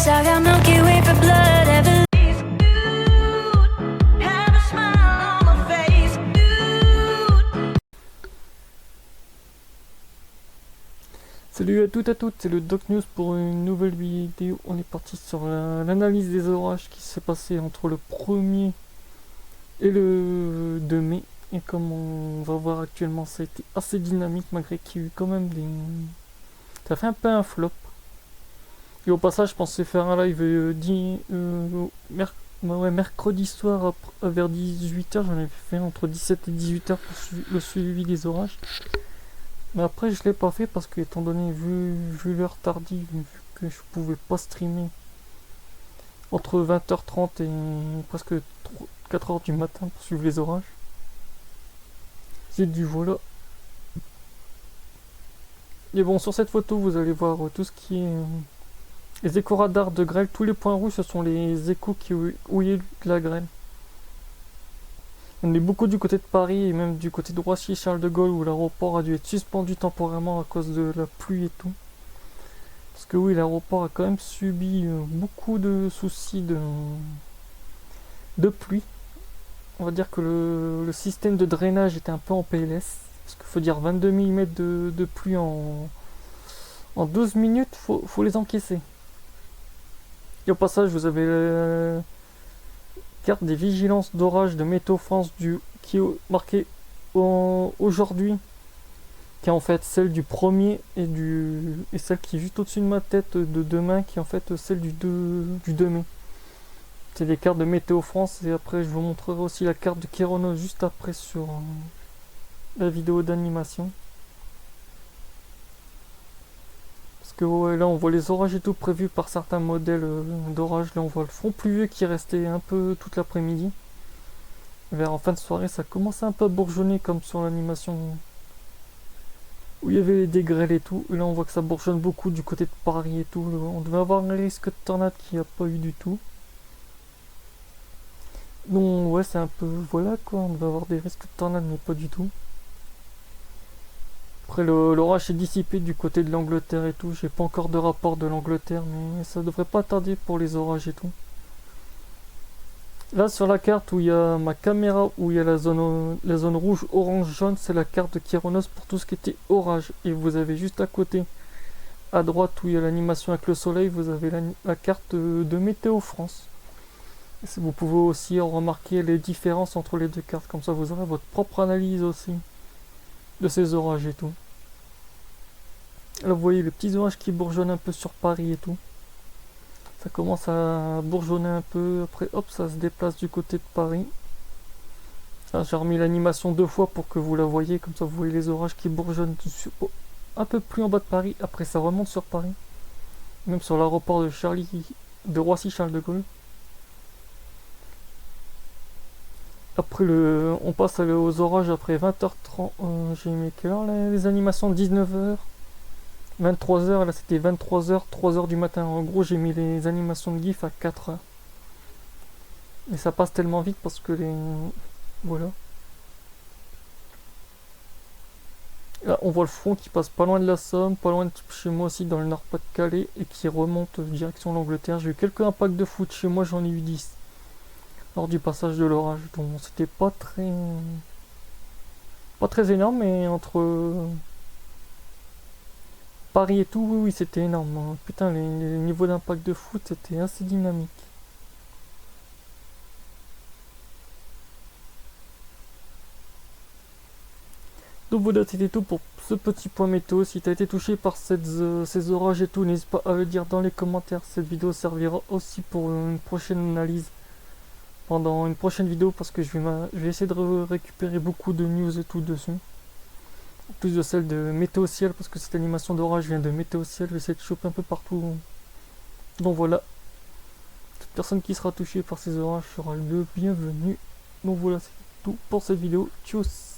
face, I got Milky Way for blood. Ever have a smile on my face. Salut à toutes et à toutes, c'est le Doc News pour une nouvelle vidéo. On est parti sur l'analyse des orages qui s'est passé entre le 1er et le 2 mai. Et comme on va voir actuellement, ça a été assez dynamique malgré qu'il y a eu quand même des... Ça fait un peu un flop. Et au passage, je pensais faire un live mercredi soir vers 18h. J'en avais fait entre 17 et 18h pour le suivi des orages. Mais après, je l'ai pas fait parce que, étant donné, vu l'heure tardive, vu que je pouvais pas streamer entre 20h30 et presque 4h du matin pour suivre les orages, j'ai dû, voilà. Et bon, sur cette photo, vous allez voir tout ce qui est les échos radars de grêle. Tous les points rouges, ce sont les échos où il y a eu de la grêle. On est beaucoup du côté de Paris et même du côté de Roissy-Charles de Gaulle où l'aéroport a dû être suspendu temporairement à cause de la pluie et tout. Parce que oui, l'aéroport a quand même subi beaucoup de soucis de pluie. On va dire que le système de drainage était un peu en PLS. Parce qu'il faut dire 22 mm de pluie en 12 minutes, faut les encaisser. Et au passage, vous avez la carte des vigilances d'orage de Météo France qui est marquée aujourd'hui, qui est en fait celle du 1er et celle qui est juste au-dessus de ma tête de demain, qui est en fait celle du 2 mai. C'est des cartes de Météo France et après je vous montrerai aussi la carte de Kéronos juste après sur la vidéo d'animation. Parce que ouais, là on voit les orages et tout prévus par certains modèles d'orage. Là on voit le front pluvieux qui restait un peu toute l'après-midi. Vers en fin de soirée ça commençait un peu à bourgeonner comme sur l'animation où il y avait des grêles et tout. Et là on voit que ça bourgeonne beaucoup du côté de Paris et tout. On devait avoir un risque de tornade qui n'a pas eu du tout. Donc ouais, c'est un peu, voilà quoi, on devait avoir des risques de tornade mais pas du tout. Après l'orage s'est dissipé du côté de l'Angleterre et tout. J'ai pas encore de rapport de l'Angleterre, mais ça devrait pas tarder pour les orages et tout. Là sur la carte où il y a ma caméra, où il y a la zone rouge, orange, jaune, c'est la carte de Kéronos pour tout ce qui était orage. Et vous avez juste à côté, à droite où il y a l'animation avec le soleil, vous avez la carte de Météo France. Vous pouvez aussi remarquer les différences entre les deux cartes, comme ça vous aurez votre propre analyse aussi de ces orages et tout. Là vous voyez les petits orages qui bourgeonnent un peu sur Paris et tout. Ça commence à bourgeonner un peu, après hop ça se déplace du côté de Paris. Là j'ai remis l'animation 2 fois pour que vous la voyez, comme ça vous voyez les orages qui bourgeonnent un peu plus en bas de Paris, après ça remonte sur Paris. Même sur l'aéroport de Roissy-Charles de Gaulle. Après on passe aux orages après 20h30, j'ai mis quelle heure là, les animations 19h, 23h, là c'était 23h, 3h du matin. En gros j'ai mis les animations de GIF à 4h. Et ça passe tellement vite parce que voilà. Là on voit le front qui passe pas loin de la Somme, pas loin de chez moi aussi dans le Nord-Pas-de-Calais et qui remonte direction l'Angleterre. J'ai eu quelques impacts de foot chez moi, j'en ai eu 10. Lors du passage de l'orage, donc c'était pas très énorme, mais entre Paris et tout, oui c'était énorme, hein. Putain, les niveaux d'impact de foot c'était assez dynamique. Donc voilà, c'était tout pour ce petit point météo. Si tu as été touché par ces orages et tout, n'hésite pas à le dire dans les commentaires. Cette vidéo servira aussi pour une prochaine analyse pendant une prochaine vidéo, parce que je vais essayer de récupérer beaucoup de news et tout dessus, en plus de celle de Météo Ciel, parce que cette animation d'orage vient de Météo Ciel. Je vais essayer de choper un peu partout. Donc voilà, toute personne qui sera touchée par ces orages sera le bienvenu. Donc voilà, c'est tout pour cette vidéo. Tchuss.